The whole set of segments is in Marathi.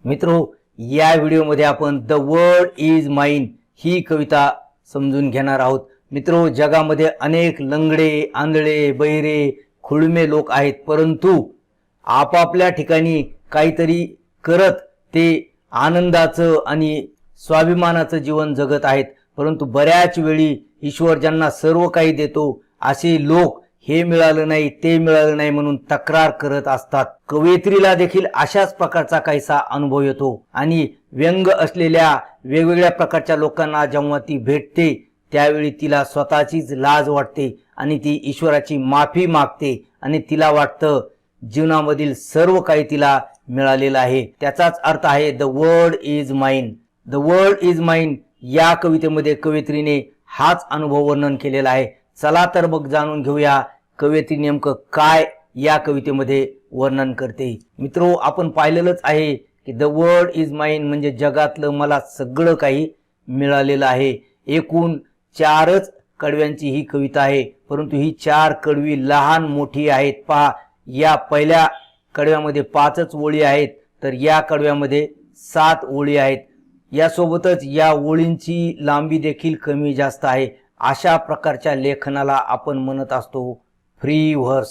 मित्रो, या व्हिडिओमध्ये आपण द वर्ल्ड इज माइन ही कविता समजून घेणार आहोत. मित्रो, जगामध्ये अनेक लंगडे, आंधळे, बहिरे, खुळमे लोक आहेत, परंतु आपापल्या ठिकाणी काहीतरी करत ते आनंदाचं आणि स्वाभिमानाचं जीवन जगत आहेत. परंतु बऱ्याच वेळी ईश्वर ज्यांना सर्व काही देतो असे लोक हे मिळालं नाही, ते मिळालं नाही म्हणून तक्रार करत असतात. कवयित्रीला देखील अशाच प्रकारचा काहीसा अनुभव येतो आणि व्यंग असलेल्या वेगवेगळ्या प्रकारच्या लोकांना जेव्हा ती भेटते त्यावेळी तिला स्वतःचीच लाज वाटते आणि ती ईश्वराची माफी मागते आणि तिला वाटतं जीवनामधील सर्व काही तिला मिळालेलं आहे. त्याचाच अर्थ आहे the world is mine. The world is mine या कवितेमध्ये कवयित्रीने हाच अनुभव वर्णन केलेला आहे. चला तर मग जाणून घेऊया कवयित्री नेमकं काय या कवितेमध्ये वर्णन करते. मित्रो, आपण पाहिलेलंच आहे की द वर्ल्ड इज माइन म्हणजे जगातलं मला सगळं काही मिळालेलं आहे. एकूण 4च कडव्यांची ही कविता आहे, परंतु ही 4 कडवी लहान मोठी आहेत. पहा, या पहिल्या कडव्यामध्ये 5च ओळी आहेत, तर या कडव्यामध्ये 7 ओळी आहेत. यासोबतच या ओळींची लांबी देखील कमी जास्त आहे. अशा प्रकारच्या लेखनाला आपण म्हणत असतो फ्री व्हर्स.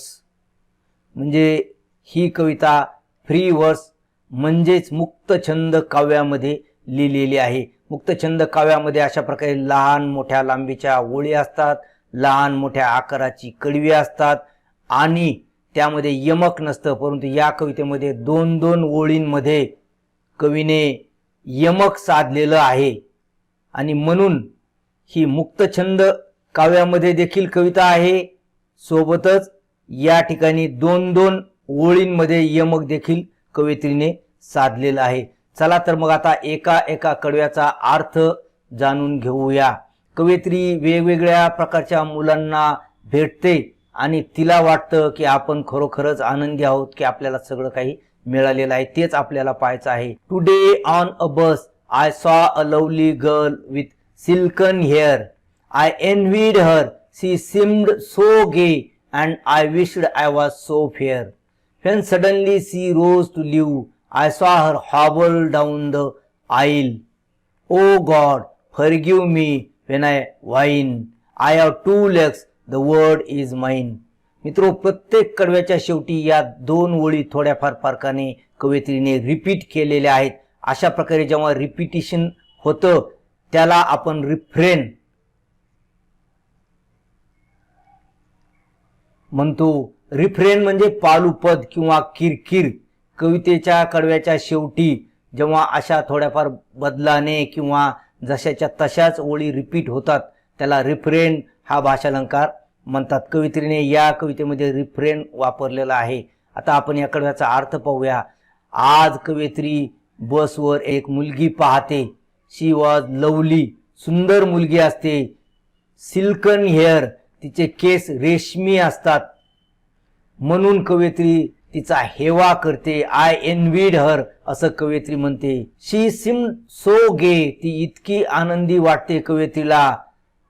म्हणजे ही कविता फ्री व्हर्स म्हणजेच मुक्त छंद काव्यामध्ये लिहिलेली आहे. मुक्त छंद काव्यामध्ये अशा प्रकारे लहान मोठ्या लांबीच्या ओळी असतात, लहान मोठ्या आकाराची कडवी असतात आणि त्यामध्ये यमक नसतं. परंतु या कवितेमध्ये 2-2 ओळींमध्ये कवीने यमक साधलेलं आहे आणि म्हणून ही मुक्तछंद काव्यामध्ये देखील कविता आहे. सोबतच या ठिकाणी 2-2 ओळींमध्ये यमक देखील कवयित्रीने साधलेला आहे. चला तर मग आता एका एका कडव्याचा अर्थ जाणून घेऊया. कवयित्री वेगवेगळ्या प्रकारच्या मुलांना भेटते आणि तिला वाटतं की आपण खरोखरच आनंदी आहोत, की आपल्याला सगळं काही मिळालेलं आहे, तेच आपल्याला पाहायचं आहे. Today on a bus I saw a lovely girl with silken hair. I envied her. She seemed so gay and I wished I was so fair. When suddenly she rose to leave, I saw her hobble down the aisle. Oh God, forgive me when I whine. I have 2 legs, the world is mine. मित्रो, प्रत्येक कडव्याच्या शेवटी या 2 ओळी थोड्याफार फरकाने कवयित्रीने रिपीट केलेल्या आहेत. अशा प्रकारे जेव्हा रिपिटिशन होतं त्याला आपण रिफ्रेन म्हणतो. रिफ्रेन म्हणजे पालुपद किंवा किरकिर. कवितेच्या कडव्याच्या शेवटी जेव्हा अशा थोड्याफार बदलाने किंवा जशाच्या तशाच ओळी रिपीट होतात त्याला रिफ्रेन हा भाषालंकार म्हणतात. कवयित्रीने या कवितेमध्ये रिफ्रेन वापरलेला आहे. आता आपण या कडव्याचा अर्थ पाहूया. आज कवयित्री बसवर एक मुलगी पाहते. शी वॉज लवली. सुंदर मुलगी असते. Silken hair. तिचे केस रेशमी असतात म्हणून कवयित्री तिचा हेवा करते. आय एनवीड हर असं कवयित्री म्हणते. She seemed so gay. ती इतकी आनंदी वाटते कवयित्रीला.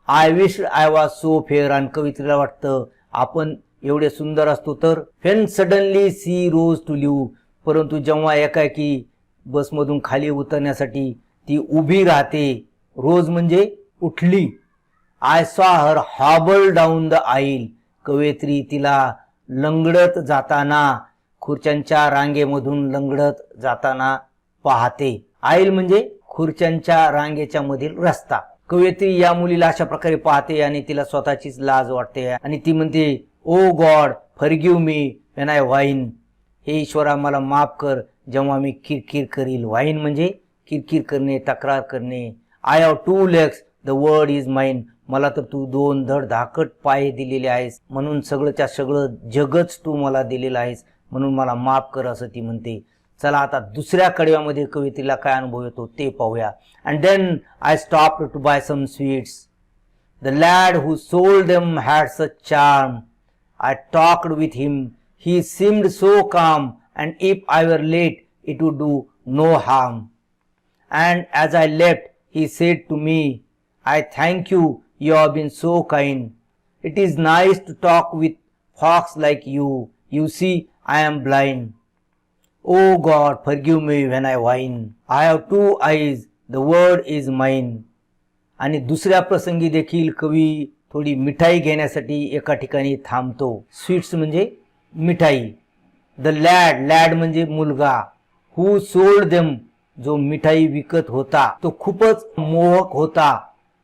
I wish I was so fair. आणि कवयित्रीला वाटतं आपण एवढे सुंदर असतो तर. When suddenly she rose to live. परंतु जेव्हा एकाएकी बसमधून खाली उतरण्यासाठी ती उभी राहते. रोज म्हणजे उठली. I saw her हॉबल down the आईल. कवयित्री तिला लंगडत जाताना, खुर्च्यांच्या रांगेमधून लंगडत जाताना पाहते. आईल म्हणजे खुर्च्यांच्या रांगेच्या मधील रस्ता. कवयित्री या मुलीला अशा प्रकारे पाहते आणि तिला स्वतःचीच लाज वाटते आणि ती म्हणते, oh God forgive me when I whine. हे ईश्वरा, मला माफ कर जेव्हा मी किरकिर करील. व्हाईन म्हणजे किरकिर करणे, तक्रार करणे. I have 2 legs, the world is mine. मला तर तू 2 धडधाकट पाय दिलेले आहेस म्हणून सगळंच्या सगळं जगच तू मला दिलेलं आहेस म्हणून मला माफ कर असं ती म्हणते. चला आता दुसऱ्या कडव्यामध्ये कवयित्रीला काय अनुभव येतो ते पाहूया. And then I stopped to buy some sweets. The lad who sold them had such charm. I talked with him. He seemed so calm and if I were late it would do no harm. And as I left, he said to me, I thank you, you have been so kind. It is nice to talk with folks like you. You see, I am blind. Oh God forgive me when I whine, I have two eyes, the world is mine. आणि दुसऱ्या प्रसंगी देखील कवी थोडी मिठाई घेण्यासाठी एका ठिकाणी थांबतो. स्वीट्स म्हणजे मिठाई. द लॅड, लॅड म्हणजे मुलगा, हू सोल्ड देम, जो मिठाई विकत होता तो खूपच मोहक होता.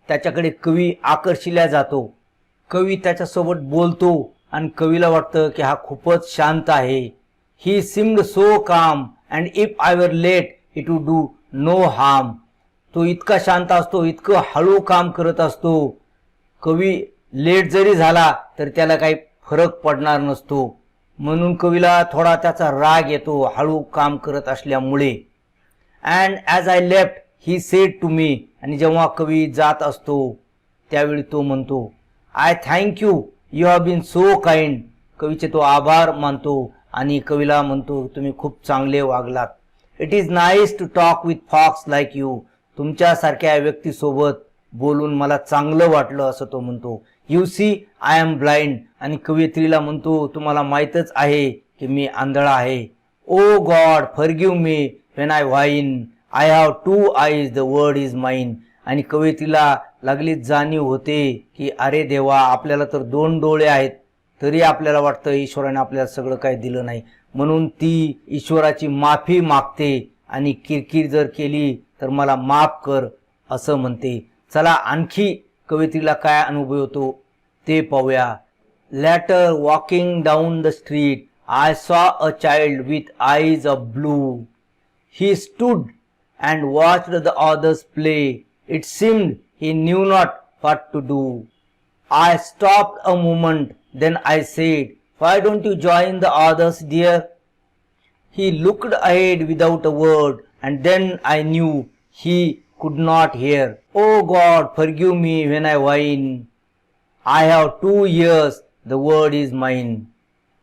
त्याच्याकडे कवी आकर्षिला जातो. कवी त्याच्यासोबत बोलतो आणि कवीला वाटतं की हा खूपच शांत आहे. He seemed so calm and if I were late it would do no harm. तो इतका शांत असतो, इतकं हळू काम करत असतो. कवी लेट जरी झाला तर त्याला काही फरक पडणार नसतो. म्हणून कवीला थोडा त्याचा राग येतो हळू काम करत असल्यामुळे. And as I left he said to me, आणि जेव्हा कवी जात असतो त्यावेळी तो म्हणतो I thank you, you have been so kind. कवीचे तो आभार मानतो आणि कवीला म्हणतो तुम्ही खूप चांगले वागलात. It is nice to talk with folks like you. तुमच्यासारख्या व्यक्तीसोबत बोलून मला चांगलं वाटलं असं तो म्हणतो. You see I am blind. आणि कवयित्रीला म्हणतो तुम्हाला माहीतच आहे की मी आंधळा आहे. Oh God forgive me when I whine, I have two eyes, the world is mine. आणि कवयित्रीला लागलीच जाणीव होते की अरे देवा, आपल्याला तर 2 डोळे आहेत तरी आपल्याला वाटतं ईश्वराने आपल्याला सगळं काही दिलं नाही. म्हणून ती ईश्वराची माफी मागते आणि किरकिर जर केली तर मला माफ कर असं म्हणते. चला आणखी कवयित्रीला काय अनुभव होतो ते पाहूया. Later walking down the street I saw a child with eyes of blue. He stood and watched the others play. It seemed he knew not what to do. I stopped a moment, then I said, why don't you join the others, dear? He looked ahead without a word, and then I knew he could not hear. Oh God, forgive me when I whine. I have 2 ears, the word is mine.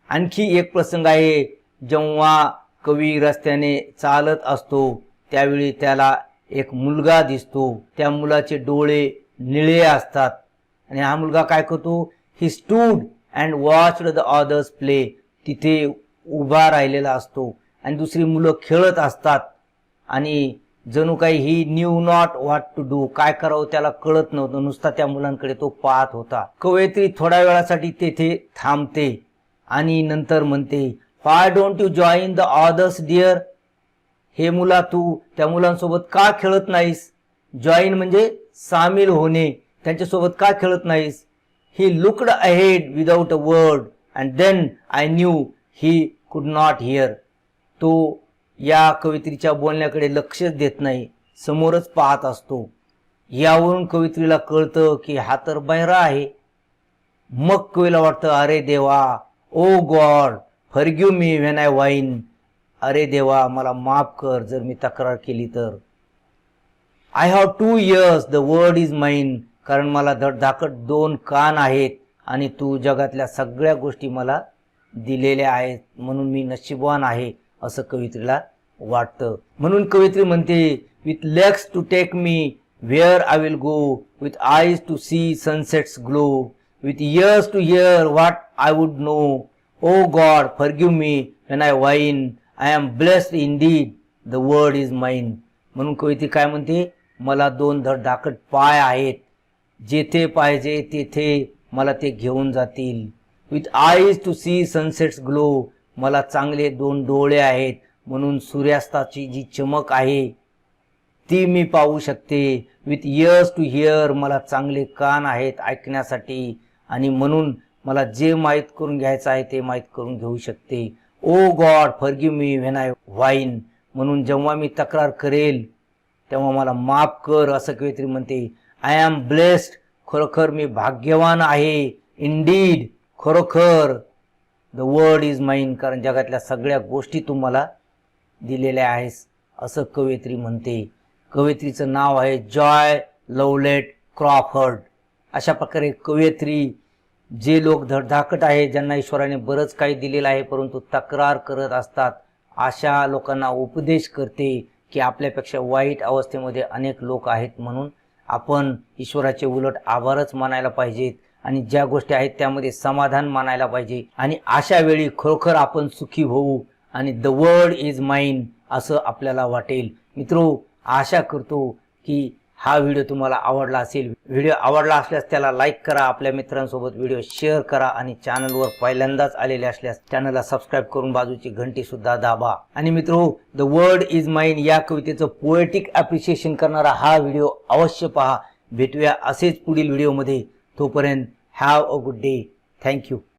आणखी एक प्रसंग आहे. जेव्हा कवी रस्त्याने चालत असतो त्यावेळी त्याला एक मुलगा दिसतो. त्या मुलाचे डोळे निळे असतात आणि हा मुलगा काय करतो, ही stood and watched the others play. तिथे उभा राहिलेला असतो आणि दुसरी मुलं खेळत असतात आणि जणू काही he knew not what to do, काय करावं त्याला कळत नव्हतं. नुसता त्या मुलांकडे तो पाहत होता. कवयित्री थोड्या वेळासाठी तेथे थांबते आणि नंतर म्हणते why don't you join the others dear. हे मुला तू त्या मुलांसोबत का खेळत नाहीस. जॉईन म्हणजे सामील होणे. त्यांच्यासोबत का खेळत नाहीस. He looked ahead without a word and then I knew he could not here. तो या कवयित्रीच्या बोलण्याकडे लक्षच देत नाही, समोरच पाहत असतो. यावरून कवयित्रीला कळतं की हा तर बहिरा आहे. मग कवीला वाटतं अरे देवा, oh God forgive me when I whine. अरे देवा, मला माफ कर जर मी तक्रार केली तर. I have 2 years, the world is mine. कारण मला धडधाकट 2 कान आहेत आणि तू जगातल्या सगळ्या गोष्टी मला दिलेल्या आहेत, म्हणून मी नशीबवान आहे असं कवयित्रीला वाटतं. म्हणून कवयित्री म्हणते with legs to take me where I will go, with eyes to see sunsets glow, with ears to hear what I would know. Oh God forgive me when I whine, I am blessed indeed, the world is mine. म्हणून कवयित्री काय म्हणते, मला 2 धडधाकट पाय आहेत, जेथे पाहिजे तेथे मला ते घेऊन जातील. With eyes to see sunsets glow, मला चांगले 2 डोळे आहेत म्हणून सूर्यास्ताची जी चमक आहे ती मी पाहू शकते. विथ इयर्स टू हिअर, मला चांगले कान आहेत ऐकण्यासाठी आणि म्हणून मला जे माहीत करून घ्यायचं आहे ते माहीत करून घेऊ शकते. Oh God forgive me when I whine. म्हणून जेव्हा मी तक्रार करेल तेव्हा मला माफ कर असं कवयित्री म्हणते. आय एम ब्लेस्ड, खरोखर मी भाग्यवान आहे. इंडीड, खरोखर. द वर्ड इज माइन, कारण जगातल्या सगळ्या गोष्टी तुम्हाला दिलेल्या आहेस असं कवयित्री म्हणते. कवयित्रीचं नाव आहे जॉय लवलेट क्रॉफर्ड. अशा प्रकारे कवयित्री, जे लोक धडधाकट आहे, ज्यांना ईश्वराने बरंच काही दिलेलं आहे परंतु तक्रार करत असतात, अशा लोकांना उपदेश करते की आपल्यापेक्षा वाईट अवस्थेमध्ये अनेक लोक आहेत, म्हणून आपण ईश्वराचे उलट आभारच मानायला पाहिजेत आणि ज्या गोष्टी आहेत त्यामध्ये समाधान मानायला पाहिजे आणि अशा वेळी खरोखर आपण सुखी होऊ आणि द वर्ल्ड इज माइन असं आपल्याला वाटेल. मित्रो, आशा करतो की हा व्हिडिओ तुम्हाला आवडला असेल. व्हिडिओ आवडला असल्यास त्याला लाईक करा, आपल्या मित्रांसोबत व्हिडिओ शेअर करा आणि चॅनलवर पहिल्यांदाच आलेले असल्यास चॅनलला सबस्क्राईब करून बाजूची घंटी सुद्धा दाबा. आणि मित्रो, द वर्ल्ड इज माइन या कवितेचं पोएटिक ॲप्रिशिएशन करणारा हा व्हिडिओ अवश्य पहा. भेटूया असेच पुढील व्हिडिओमध्ये. तोपर्यंत have a good day. Thank you.